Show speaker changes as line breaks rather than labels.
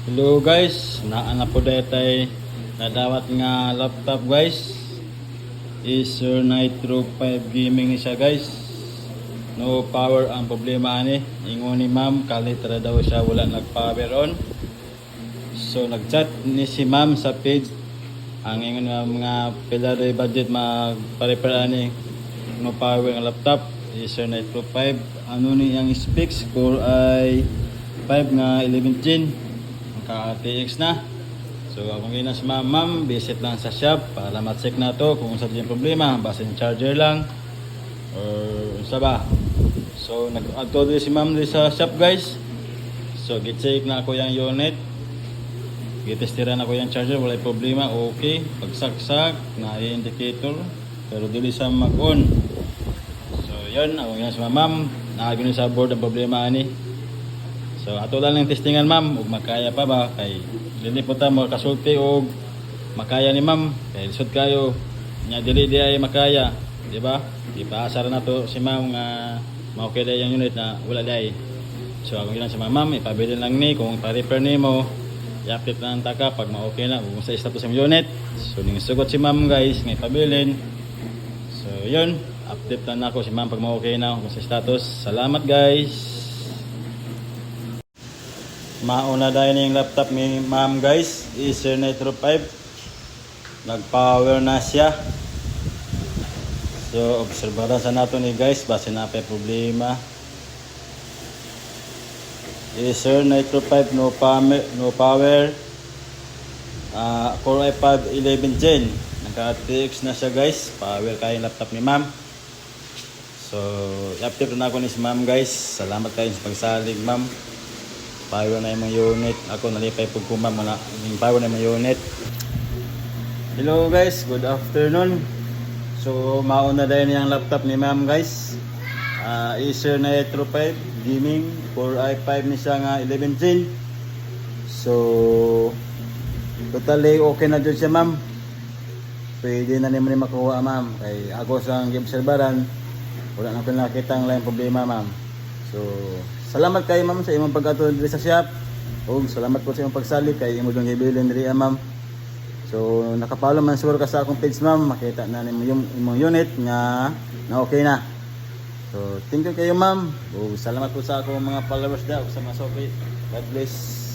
Hello guys, naa po daytay nadawat nga laptop guys. Acer Nitro 5 gaming ni siya guys. No power ang problema ani. Ingon ni ma'am kalitra daw siya wala nag-power on. So nagchat ni si ma'am sa page. Ang ingon nga mga pila budget magpa-repair ani no power ang laptop Acer Nitro 5. Ano ni ang specs Core i5 nga 11th gen ka-TX na. So akong gina si ma'am, visit lang sa shop para ma-check na to kung sa yung problema, basta yung charger lang or sa ba. So nag-add to si ma'am sa shop guys. So gi-check na ako yung unit. Gitestiran ako yung charger, wala problema, okay. Pagsaksak na indicator pero dili sa mag-on. So yun, akong gina si ma'am, nakagino sa board ang problema ani. So ato lang ng testingan ma'am ug makaya pa ba kay dili po ta mo kasulti og makaya ni ma'am kay lisod kayo nya dili di ay makaya, di ba? Ipaasar na to si ma'am nga mao-okay day yung unit na wala day. So ako ginan si ma'am, ipabili lang ni kung pa-repair nimo, i-update lang taka pag ma-okay na kung sa status sa unit. So ning sugot si ma'am guys nga ipabilin. So yun, update lang ako si ma'am pag ma-okay na kung sa status. Salamat guys. Mauna dahil yung laptop ni ma'am guys, Acer Nitro 5. Nag-power na siya. So obserbaran sa nato ni guys, base na pa problema. Acer Nitro 5 no power. Core i5 11th gen. Naka-TX na siya guys. Power kaya yung laptop ni ma'am. So i-update na ako ni si ma'am guys. Salamat kayo sa pagsalig ma'am. Power na yung unit. Ako nalipay po kumam na yung power na yung unit. Hello guys, good afternoon. So mauna dahil yung laptop ni ma'am guys. Acer Nitro 5 gaming Core i5 ni siya nga 11th gen. So totally okay na dyan siya ma'am. Pwede na naman makuha ma'am. Kay ako sa obserbaran wala na ko nakita ang lain problema ma'am. So salamat kayo ma'am sa imong pag-atod diri sa shop. Ug salamat po sa imong pagsali kay imo dong gibilin diri ma'am. So nakapalo man sure ka sa akong page ma'am, makita na nimo yung imong unit nga na okay na. So thank you kayo ma'am. Ug salamat po sa akong mga followers daw sa mga sopi. God bless.